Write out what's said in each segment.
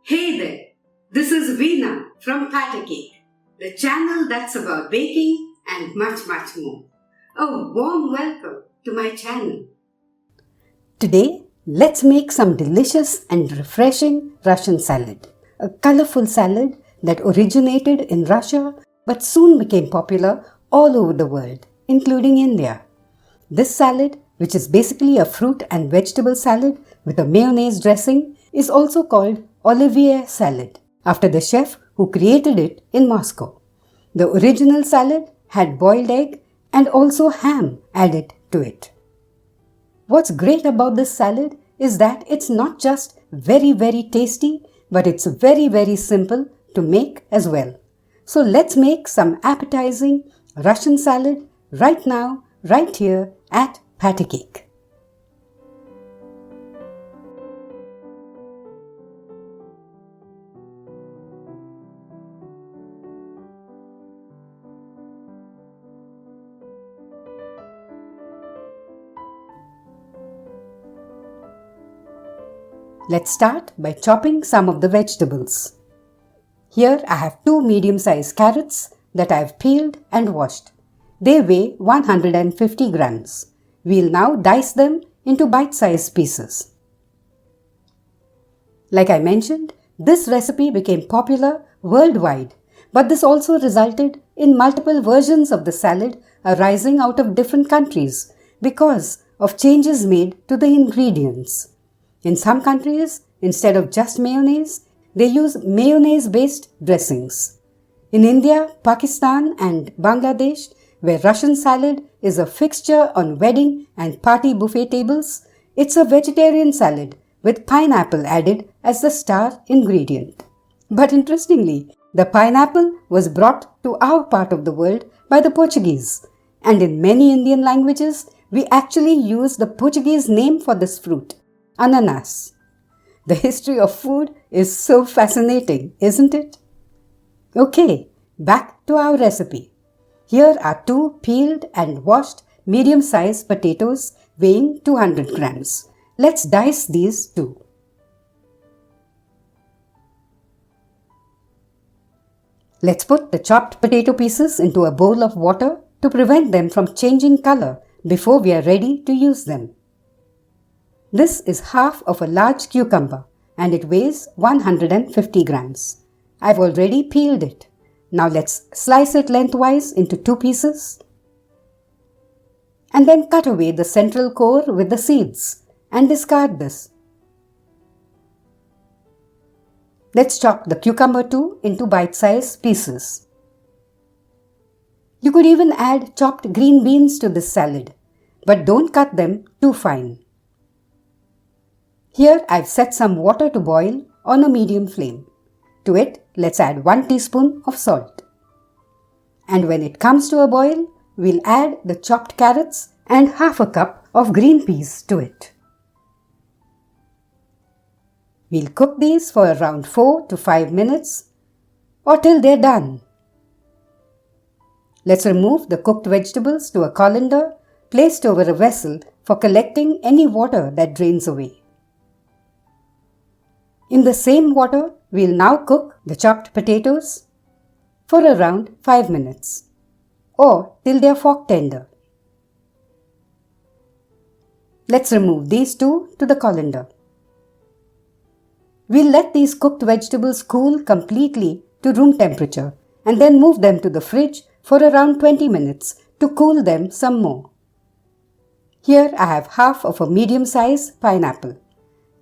Hey there, this is Veena from Cake, the channel that's about baking and much more. A warm welcome to my channel. Today, let's make some delicious and refreshing Russian salad. A colorful salad that originated in Russia but soon became popular all over the world, including India. This salad, which is basically a fruit and vegetable salad with a mayonnaise dressing, is also called Olivier salad, after the chef who created it in Moscow. The original salad had boiled egg and also ham added to it. What's great about this salad is that it's not just very tasty, but it's very simple to make as well. So let's make some appetizing Russian salad right now, right here at Cake. Let's start by chopping some of the vegetables. Here I have 2 medium-sized carrots that I have peeled and washed. They weigh 150 grams. We'll now dice them into bite-sized pieces. Like I mentioned, this recipe became popular worldwide, but this also resulted in multiple versions of the salad arising out of different countries because of changes made to the ingredients. In some countries, instead of just mayonnaise, they use mayonnaise-based dressings. In India, Pakistan and Bangladesh, where Russian salad is a fixture on wedding and party buffet tables, it's a vegetarian salad with pineapple added as the star ingredient. But interestingly, the pineapple was brought to our part of the world by the Portuguese, and in many Indian languages, we actually use the Portuguese name for this fruit, ananas. The history of food is so fascinating, isn't it? Okay, back to our recipe. Here are 2 peeled and washed medium-sized potatoes weighing 200 grams. Let's dice these too. Let's put the chopped potato pieces into a bowl of water to prevent them from changing color before we are ready to use them. This is half of a large cucumber and it weighs 150 grams. I've already peeled it. Now let's slice it lengthwise into 2 pieces and then cut away the central core with the seeds and discard this. Let's chop the cucumber too into bite-sized pieces. You could even add chopped green beans to this salad, but don't cut them too fine. Here I've set some water to boil on a medium flame. To it, let's add 1 teaspoon of salt. And when it comes to a boil, we'll add the chopped carrots and half a cup of green peas to it. We'll cook these for around 4 to 5 minutes or till they're done. Let's remove the cooked vegetables to a colander placed over a vessel for collecting any water that drains away. In the same water, we'll now cook the chopped potatoes for around 5 minutes or till they are fork tender. Let's remove these 2 to the colander. We'll let these cooked vegetables cool completely to room temperature and then move them to the fridge for around 20 minutes to cool them some more. Here I have half of a medium-sized pineapple.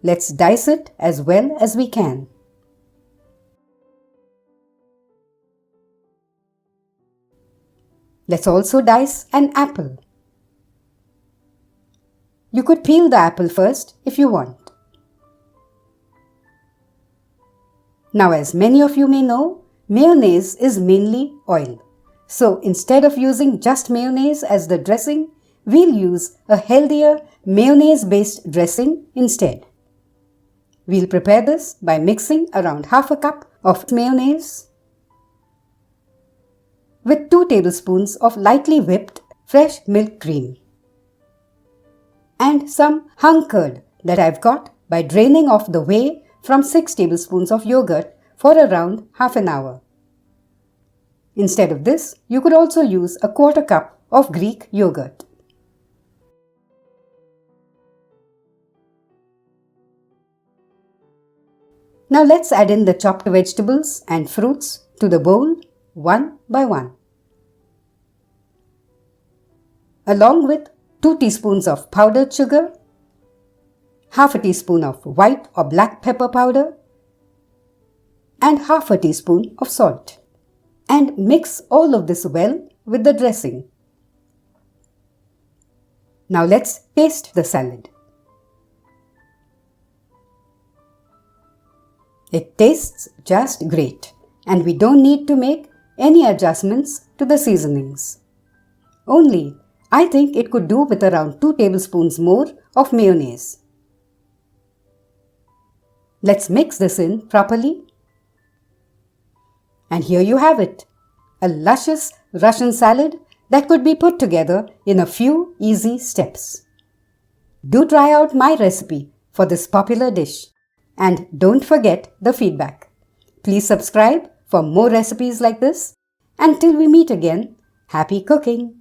Let's dice it as well as we can. Let's also dice an apple. You could peel the apple first if you want. Now, as many of you may know, mayonnaise is mainly oil. So instead of using just mayonnaise as the dressing, we'll use a healthier mayonnaise-based dressing instead. We'll prepare this by mixing around half a cup of mayonnaise with 2 tablespoons of lightly whipped fresh milk cream and some hung curd that I've got by draining off the whey from 6 tablespoons of yogurt for around half an hour. Instead of this, you could also use a quarter cup of Greek yogurt. Now let's add in the chopped vegetables and fruits to the bowl one by one, along with 2 teaspoons of powdered sugar, half a teaspoon of white or black pepper powder, and half a teaspoon of salt. And mix all of this well with the dressing. Now let's taste the salad. It tastes just great, and we don't need to make any adjustments to the seasonings. Only, I think it could do with around 2 tablespoons more of mayonnaise. Let's mix this in properly. And here you have it, a luscious Russian salad that could be put together in a few easy steps. Do try out my recipe for this popular dish. And don't forget the feedback. Please subscribe for more recipes like this. Until we meet again, happy cooking!